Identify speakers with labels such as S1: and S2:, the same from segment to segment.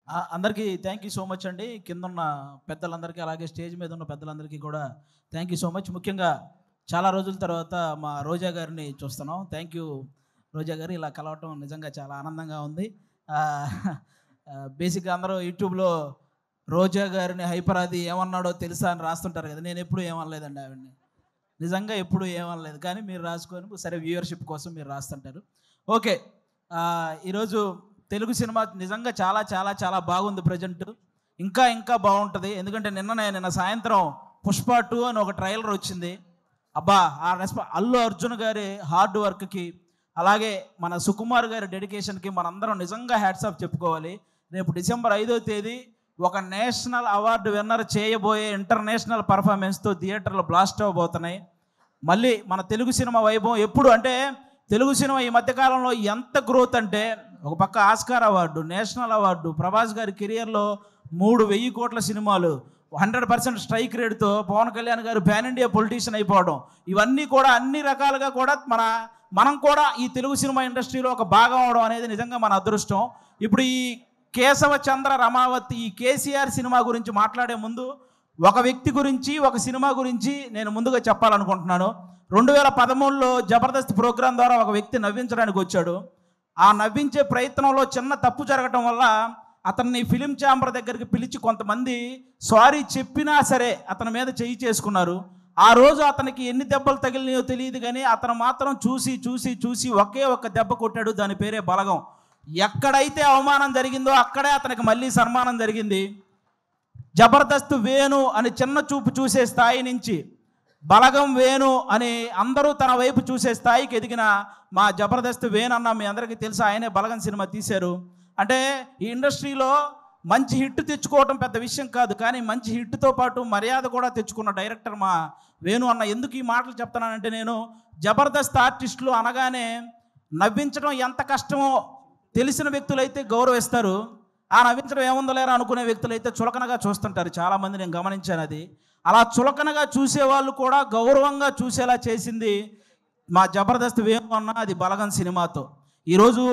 S1: అందరికీ thank you so much అండి. కిందున్న పెద్దలందరికీ, అలాగే స్టేజ్ మీద ఉన్న పెద్దలందరికీ కూడా థ్యాంక్ యూ సో మచ్. ముఖ్యంగా చాలా రోజుల తర్వాత మా రోజా గారిని చూస్తున్నాం. థ్యాంక్ యూ రోజా గారు, ఇలా కలవటం నిజంగా చాలా ఆనందంగా ఉంది. బేసిక్గా అందరూ యూట్యూబ్లో రోజా గారిని హైపరాది ఏమన్నాడో తెలుసా అని రాస్తుంటారు కదా. నేను ఎప్పుడు ఏమనలేదండి ఆవిడని, నిజంగా ఎప్పుడు ఏమనలేదు. కానీ మీరు రాసుకొని సరే వ్యూవర్షిప్ కోసం మీరు రాస్తుంటారు. ఓకే, ఈరోజు తెలుగు సినిమా నిజంగా చాలా చాలా చాలా బాగుంది. ప్రజెంట్ ఇంకా ఇంకా బాగుంటుంది. ఎందుకంటే నిన్న సాయంత్రం పుష్ప 2 అని ఒక ట్రైలర్ వచ్చింది. అబ్బా, ఆ అల్లు అర్జున్ గారి హార్డ్ వర్క్కి, అలాగే మన సుకుమార్ గారి డెడికేషన్కి మనందరం నిజంగా హ్యాట్సాప్ చెప్పుకోవాలి. రేపు డిసెంబర్ 5వ తేదీ ఒక నేషనల్ అవార్డు విన్నర్ చేయబోయే ఇంటర్నేషనల్ పర్ఫార్మెన్స్తో థియేటర్లు బ్లాస్ట్ అవ్వబోతున్నాయి. మళ్ళీ మన తెలుగు సినిమా వైభవం ఎప్పుడు అంటే, తెలుగు సినిమా ఈ మధ్యకాలంలో ఎంత గ్రోత్ అంటే, ఒక పక్క Oscar award, national award, Prabhas గారి కెరియర్లో 3,000 కోట్ల సినిమాలు, 100% స్ట్రైక్ రేట్తో పవన్ కళ్యాణ్ గారు పాన్ ఇండియా పొలిటీషియన్ అయిపోవడం, ఇవన్నీ కూడా అన్ని రకాలుగా కూడా మనం కూడా ఈ తెలుగు సినిమా ఇండస్ట్రీలో ఒక భాగం అవడం అనేది నిజంగా మన అదృష్టం. ఇప్పుడు ఈ కేశవ చంద్ర రమావతి, ఈ కేసీఆర్ సినిమా గురించి మాట్లాడే ముందు ఒక వ్యక్తి గురించి, ఒక సినిమా గురించి నేను ముందుగా చెప్పాలనుకుంటున్నాను. 2013లో జబర్దస్త్ ప్రోగ్రాం ద్వారా ఒక వ్యక్తి నవ్వించడానికి వచ్చాడు. ఆ నవ్వించే ప్రయత్నంలో చిన్న తప్పు జరగటం వల్ల అతన్ని ఫిలిం ఛాంబర్ దగ్గరికి పిలిచి కొంతమంది సారీ చెప్పినా సరే అతని మీద చెయ్యి చేసుకున్నారు. ఆ రోజు అతనికి ఎన్ని దెబ్బలు తగిలినాయో తెలియదు, కానీ అతను మాత్రం చూసి చూసి చూసి ఒకే ఒక్క దెబ్బ కొట్టాడు. దాని పేరే బలగం. ఎక్కడైతే అవమానం జరిగిందో అక్కడే అతనికి మళ్ళీ సన్మానం జరిగింది. జబర్దస్త్ వేణు అని చిన్న చూపు చూసే స్థాయి నుంచి బలగం వేణు అని అందరూ తన వైపు చూసే స్థాయికి ఎదిగిన మా జబర్దస్త్ వేణు అన్న మీ అందరికీ తెలుసు. ఆయనే బలగం సినిమా తీశారు. అంటే ఈ ఇండస్ట్రీలో మంచి హిట్ తెచ్చుకోవడం పెద్ద విషయం కాదు, కానీ మంచి హిట్తో పాటు మర్యాద కూడా తెచ్చుకున్న డైరెక్టర్ మా వేణు అన్న. ఎందుకు ఈ మాటలు చెప్తున్నానంటే, నేను జబర్దస్త్ ఆర్టిస్టులు అనగానే నవ్వించడం ఎంత కష్టమో తెలిసిన వ్యక్తులైతే గౌరవిస్తారు. ఆ నవ్వించడం ఏముందో లేరా అనుకునే వ్యక్తులైతే చులకనగా చూస్తుంటారు. చాలామంది నేను గమనించాను. అది అలా చులకనగా చూసేవాళ్ళు కూడా గౌరవంగా చూసేలా చేసింది మా జబర్దస్త్ వేణు అన్న, అది బలగం సినిమాతో. ఈరోజు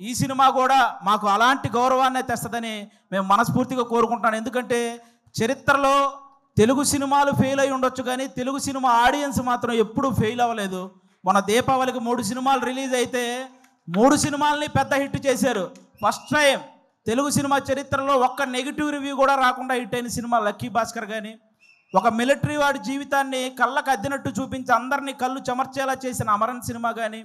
S1: ఈ సినిమా కూడా మాకు అలాంటి గౌరవాన్నే తెస్తుందని మేము మనస్ఫూర్తిగా కోరుకుంటాను. ఎందుకంటే చరిత్రలో తెలుగు సినిమాలు ఫెయిల్ అయి ఉండొచ్చు, కానీ తెలుగు సినిమా ఆడియన్స్ మాత్రం ఎప్పుడూ ఫెయిల్ అవ్వలేదు. మన దీపావళికి 3 సినిమాలు రిలీజ్ అయితే 3 సినిమాలని పెద్ద హిట్ చేశారు. ఫస్ట్ టైం తెలుగు సినిమా చరిత్రలో ఒక్క నెగిటివ్ రివ్యూ కూడా రాకుండా హిట్ అయిన సినిమా లక్కీ భాస్కర్. కానీ ఒక మిలిటరీ వాడి జీవితాన్ని కళ్ళకు అద్దినట్టు చూపించి అందరినీ కళ్ళు చెమర్చేలా చేసిన అమరన్ సినిమా. కానీ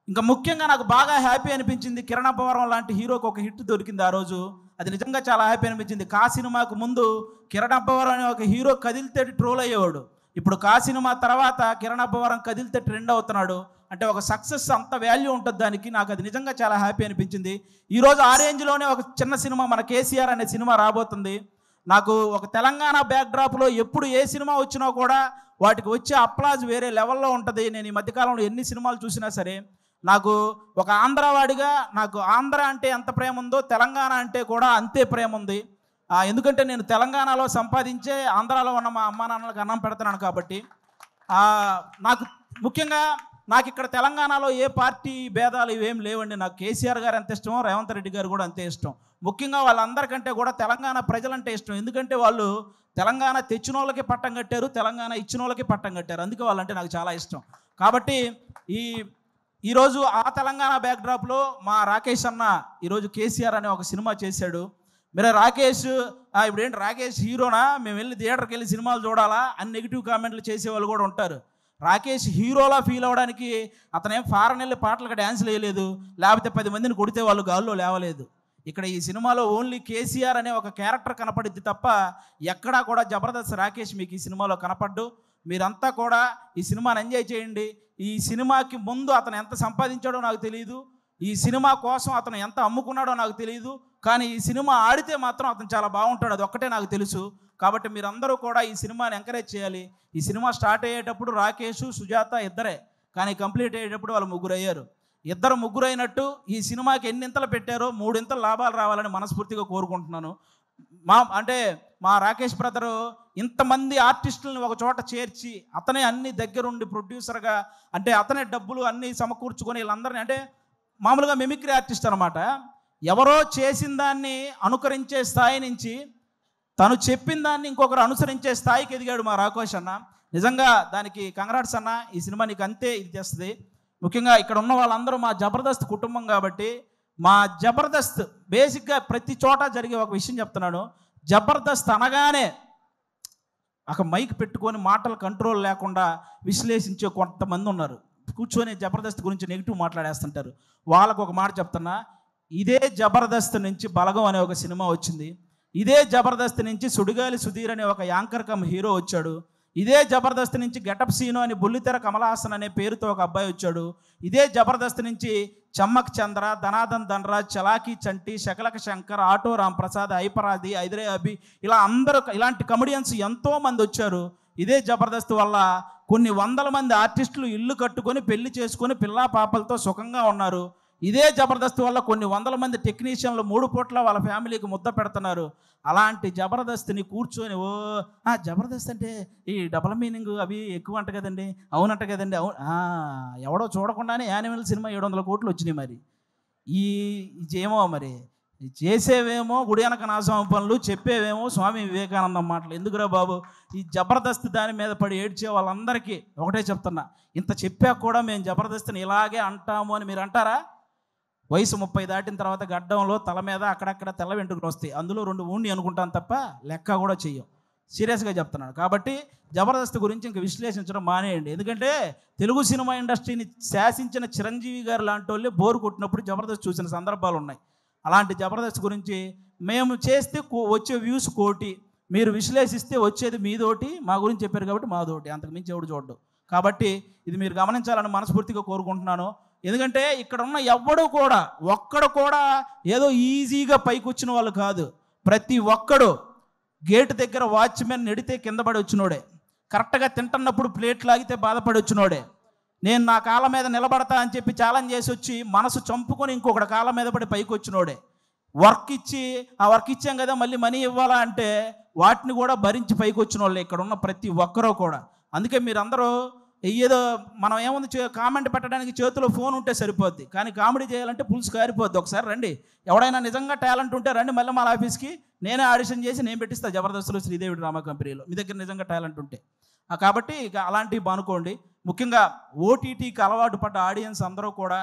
S1: ఇంకా ముఖ్యంగా నాకు బాగా హ్యాపీ అనిపించింది, కిరణ్ అబ్బవరం లాంటి హీరోకి ఒక హిట్ దొరికింది ఆ రోజు. అది నిజంగా చాలా హ్యాపీ అనిపించింది. కా సినిమాకు ముందు కిరణ్ అబ్బవరం అనే ఒక హీరో కదిలితే ట్రోల్ అయ్యేవాడు. ఇప్పుడు కా సినిమా తర్వాత కిరణ్ అబ్బవరం కదిలితే ట్రెండ్ అవుతున్నాడు. అంటే ఒక సక్సెస్ అంత వాల్యూ ఉంటుంది దానికి. నాకు అది నిజంగా చాలా హ్యాపీ అనిపించింది. ఈరోజు ఆ రేంజ్లోనే ఒక చిన్న సినిమా, మన కేసీఆర్ అనే సినిమా రాబోతుంది. నాకు ఒక తెలంగాణ బ్యాక్డ్రాప్లో ఎప్పుడు ఏ సినిమా వచ్చినా కూడా వాటికి వచ్చే అప్లాజ్ వేరే లెవెల్లో ఉంటుంది. నేను ఈ మధ్యకాలంలో ఎన్ని సినిమాలు చూసినా సరే నాకు ఒక ఆంధ్రవాడిగా నాకు ఆంధ్ర అంటే ఎంత ప్రేమ ఉందో తెలంగాణ అంటే కూడా అంతే ప్రేమ ఉంది. ఎందుకంటే నేను తెలంగాణలో సంపాదించే ఆంధ్రాలో ఉన్న మా అమ్మా నాన్నలకు అన్నం పెడుతున్నాను కాబట్టి. నాకు ముఖ్యంగా నాకు ఇక్కడ తెలంగాణలో ఏ పార్టీ భేదాలు ఇవేం లేవండి. నాకు కేసీఆర్ గారు ఎంత ఇష్టమో రేవంత్ రెడ్డి గారు కూడా అంతే ఇష్టం. ముఖ్యంగా వాళ్ళందరికంటే కూడా తెలంగాణ ప్రజలంటే ఇష్టం. ఎందుకంటే వాళ్ళు తెలంగాణ తెచ్చిన వాళ్ళకి పట్టం కట్టారు, తెలంగాణ ఇచ్చిన వాళ్ళకి పట్టం కట్టారు. అందుకే వాళ్ళంటే నాకు చాలా ఇష్టం. కాబట్టి ఈరోజు ఆ తెలంగాణ బ్యాక్డ్రాప్లో మా రాకేష్ అన్న ఈరోజు కేసీఆర్ అనే ఒక సినిమా చేశాడు. మీరు రాకేష్ ఇప్పుడేంటి రాకేష్ హీరోనా, మేము వెళ్ళి థియేటర్కి వెళ్ళి సినిమాలు చూడాలా అని నెగిటివ్ కామెంట్లు చేసేవాళ్ళు కూడా ఉంటారు. రాకేష్ హీరోలా ఫీల్ అవ్వడానికి అతనేం ఫారెన్ వెళ్ళి పాటలకు డ్యాన్స్లు వేయలేదు, లేకపోతే 10 మందిని కొడితే వాళ్ళు గాల్లో లేవలేదు. ఇక్కడ ఈ సినిమాలో ఓన్లీ కేసీఆర్ అనే ఒక క్యారెక్టర్ కనపడిద్ది తప్ప ఎక్కడా కూడా జబర్దస్త్ రాకేష్ మీకు ఈ సినిమాలో కనపడ్డు. మీరంతా కూడా ఈ సినిమాని ఎంజాయ్ చేయండి. ఈ సినిమాకి ముందు అతను ఎంత సంపాదించాడో నాకు తెలియదు, ఈ సినిమా కోసం అతను ఎంత అమ్ముకున్నాడో నాకు తెలియదు, కానీ ఈ సినిమా ఆడితే మాత్రం అతను చాలా బాగుంటాడు, అది ఒక్కటే నాకు తెలుసు. కాబట్టి మీరందరూ కూడా ఈ సినిమాని ఎంకరేజ్ చేయాలి. ఈ సినిమా స్టార్ట్ అయ్యేటప్పుడు రాకేష్, సుజాత ఇద్దరే, కానీ కంప్లీట్ అయ్యేటప్పుడు వాళ్ళు 3 అయ్యారు. 2 అయినట్టు ఈ సినిమాకి ఎన్నింతలు పెట్టారో 3 ఇంతలు లాభాలు రావాలని మనస్ఫూర్తిగా కోరుకుంటున్నాను. మా రాకేష్ బ్రదరు ఇంతమంది ఆర్టిస్టులను ఒక చోట చేర్చి అతనే అన్ని దగ్గరుండి ప్రొడ్యూసర్గా, అంటే అతనే డబ్బులు అన్నీ సమకూర్చుకొని వీళ్ళందరినీ, అంటే మామూలుగా మిమిక్రీ ఆర్టిస్ట్ అనమాట. ఎవరో చేసిన దాన్ని అనుకరించే స్థాయి నుంచి తను చెప్పిన దాన్ని ఇంకొకరు అనుసరించే స్థాయికి ఎదిగాడు మా రాకోష్ అన్న. నిజంగా దానికి కంగ్రాట్స్ అన్న. ఈ సినిమా నీకు అంతే ఇది చేస్తుంది. ముఖ్యంగా ఇక్కడ ఉన్న వాళ్ళందరూ మా జబర్దస్త్ కుటుంబం కాబట్టి, మా జబర్దస్త్ బేసిక్గా ప్రతి చోట జరిగే ఒక విషయం చెప్తున్నాను. జబర్దస్త్ అనగానే ఒక మైక్ పెట్టుకొని మాటలు కంట్రోల్ లేకుండా విశ్లేషించే కొంతమంది ఉన్నారు. కూర్చొని జబర్దస్త్ గురించి నెగిటివ్ మాట్లాడేస్తుంటారు. వాళ్ళకు ఒక మాట చెప్తున్నా, ఇదే జబర్దస్త్ నుంచి బలగం అనే ఒక సినిమా వచ్చింది. ఇదే జబర్దస్త్ నుంచి సుడిగాలి సుధీర్ అనే ఒక యాంకర్ కమ్ హీరో వచ్చాడు. ఇదే జబర్దస్త్ నుంచి గెటప్ సీను అని బుల్లితెర కమలహాసన్ అనే పేరుతో ఒక అబ్బాయి వచ్చాడు. ఇదే జబర్దస్త్ నుంచి చమ్మక్ చంద్ర, ధనాదన్ ధనరాజ్, చలాకీ చంటి, శకలక శంకర్, ఆటో రాంప్రసాద్, హైపరాది, ఐదరే అభి, ఇలా అందరూ ఇలాంటి కమెడియన్స్ ఎంతోమంది వచ్చారు. ఇదే జబర్దస్త్ వల్ల కొన్ని వందల మంది ఆర్టిస్టులు ఇల్లు కట్టుకొని పెళ్లి చేసుకొని పిల్లా పాపలతో సుఖంగా ఉన్నారు. ఇదే జబర్దస్త్ వల్ల కొన్ని వందల మంది టెక్నీషియన్లు 3 పూట్ల వాళ్ళ ఫ్యామిలీకి ముద్ద పెడుతున్నారు. అలాంటి జబర్దస్త్ని కూర్చొని జబర్దస్త్ అంటే ఈ డబల్ మీనింగ్ అవి ఎక్కువ అంట కదండి, అవునంట కదండి, అవును ఎవడో చూడకుండానే యానిమల్ సినిమా 700 కోట్లు వచ్చినాయి. మరి ఏమో మరి చేసేవేమో గుడి వెనక నాశనం పనులు, చెప్పేవేమో స్వామి వివేకానందం మాటలు. ఎందుకురా బాబు, ఈ జబర్దస్త్ దాని మీద పడి ఏడ్చే వాళ్ళందరికీ ఒకటే చెప్తున్నా, ఇంత చెప్పాక కూడా మేము జబర్దస్త్ని ఇలాగే అంటాము అని మీరు అంటారా? వయసు 30 దాటిన తర్వాత గడ్డంలో తల మీద అక్కడక్కడ తెల్ల వెంట్రుకలు వస్తాయి. అందులో 2 ఊండి అనుకుంటాను తప్ప లెక్క కూడా చెయ్యం. సీరియస్గా చెప్తున్నాను. కాబట్టి జబర్దస్త్ గురించి ఇంక విశ్లేషించడం మానేయండి. ఎందుకంటే తెలుగు సినిమా ఇండస్ట్రీని శాసించిన చిరంజీవి గారు లాంటి వాళ్ళే బోరు కొట్టినప్పుడు జబర్దస్త్ చూసిన సందర్భాలు ఉన్నాయి. అలాంటి జబర్దస్త్ గురించి మేము చేస్తే వచ్చే వ్యూస్ 1 కోటి, మీరు విశ్లేషిస్తే వచ్చేది మీదోటి. మా గురించి చెప్పారు కాబట్టి మాదోటి, అంతకు మించి ఎవడు చూడ్డు. కాబట్టి ఇది మీరు గమనించాలని మనస్ఫూర్తిగా కోరుకుంటున్నాను. ఎందుకంటే ఇక్కడ ఉన్న ఒక్కడు కూడా ఏదో ఈజీగా పైకి వచ్చిన వాళ్ళు కాదు. ప్రతి ఒక్కడు గేటు దగ్గర వాచ్మెన్ నెడితే కింద పడి వచ్చినోడే, కరెక్ట్గా తింటున్నప్పుడు ప్లేట్ లాగితే బాధపడి వచ్చినోడే, నేను నా కాళ్ళ మీద నిలబడతా అని చెప్పి ఛాలెంజ్ చేసి వచ్చి మనసు చంపుకొని ఇంకొకటి కాళ్ళ మీద పడి పైకి వచ్చినోడే, వర్క్ ఇచ్చి ఆ వర్క్ ఇచ్చాం కదా మళ్ళీ మనీ ఇవ్వాలా అంటే వాటిని కూడా భరించి పైకి వచ్చిన వాళ్ళే ఇక్కడ ఉన్న ప్రతి ఒక్కరూ కూడా. అందుకే మీరందరూ ఏదో మనం ఏముంది కామెంట్ పెట్టడానికి చేతిలో ఫోన్ ఉంటే సరిపోద్ది, కానీ కామెడీ చేయాలంటే పులుసు కారిపోద్ది. ఒకసారి రండి, ఎవడైనా నిజంగా టాలెంట్ ఉంటే రండి మళ్ళీ మా ఆఫీస్కి, నేనే ఆడిషన్ చేసి నేను పెట్టిస్తాను జబర్దస్త్లో శ్రీదేవి డ్రామా కంపెనీలో, మీ దగ్గర నిజంగా టాలెంట్ ఉంటే. కాబట్టి ఇక అలాంటివి బానుకోండి. ముఖ్యంగా ఓటీటీకి అలవాటు పడ్డ ఆడియన్స్ అందరూ కూడా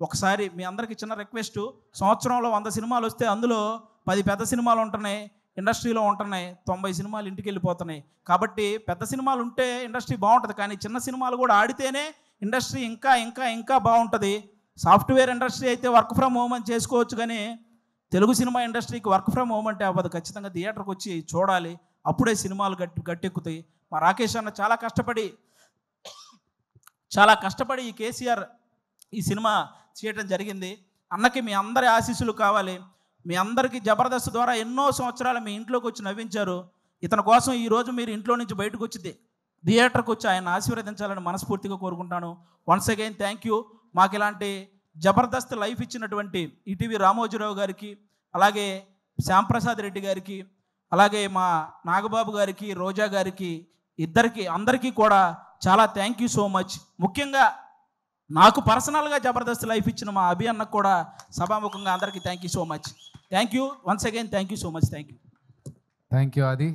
S1: ఒకసారి మీ అందరికీ చిన్న రిక్వెస్ట్, సంవత్సరంలో 100 సినిమాలు వస్తే అందులో 10 పెద్ద సినిమాలు ఉంటున్నాయి, ఇండస్ట్రీలో ఉంటున్నాయి, 90 సినిమాలు ఇంటికి వెళ్ళిపోతున్నాయి. కాబట్టి పెద్ద సినిమాలు ఉంటే ఇండస్ట్రీ బాగుంటుంది, కానీ చిన్న సినిమాలు కూడా ఆడితేనే ఇండస్ట్రీ ఇంకా ఇంకా ఇంకా బాగుంటుంది. సాఫ్ట్వేర్ ఇండస్ట్రీ అయితే వర్క్ ఫ్రమ్ హోమ్ అని చేసుకోవచ్చు, కానీ తెలుగు సినిమా ఇండస్ట్రీకి వర్క్ ఫ్రమ్ హోమ్ అంటే అవ్వదు. ఖచ్చితంగా థియేటర్కి వచ్చి చూడాలి, అప్పుడే సినిమాలు గట్టెక్కుతాయి. మా రాకేష్ అన్న చాలా కష్టపడి ఈ కేసీఆర్ ఈ సినిమా చేయటం జరిగింది. అన్నకి మీ అందరి ఆశీస్సులు కావాలి. మీ అందరికీ జబర్దస్త్ ద్వారా ఎన్నో సంవత్సరాలు మీ ఇంట్లోకి వచ్చి నవ్వించారు. ఇతని కోసం ఈరోజు మీరు ఇంట్లో నుంచి బయటకు వచ్చి థియేటర్కి వచ్చి ఆయన ఆశీర్వదించాలని మనస్ఫూర్తిగా కోరుకుంటాను. Once again thank you. మాకు ఇలాంటి జబర్దస్త్ లైఫ్ ఇచ్చినటువంటి ఈటీవీ రామోజీరావు గారికి, అలాగే శ్యాంప్రసాద్ రెడ్డి గారికి, అలాగే మా నాగబాబు గారికి, రోజా గారికి, అందరికీ కూడా చాలా థ్యాంక్ యూ సో మచ్. ముఖ్యంగా నాకు పర్సనల్గా జబర్దస్త్ లైఫ్ ఇచ్చిన మా అభి అన్నకు కూడా సభాముఖంగా అందరికీ thank you so much. Thank you once again, thank you so much. Thank you ఆది.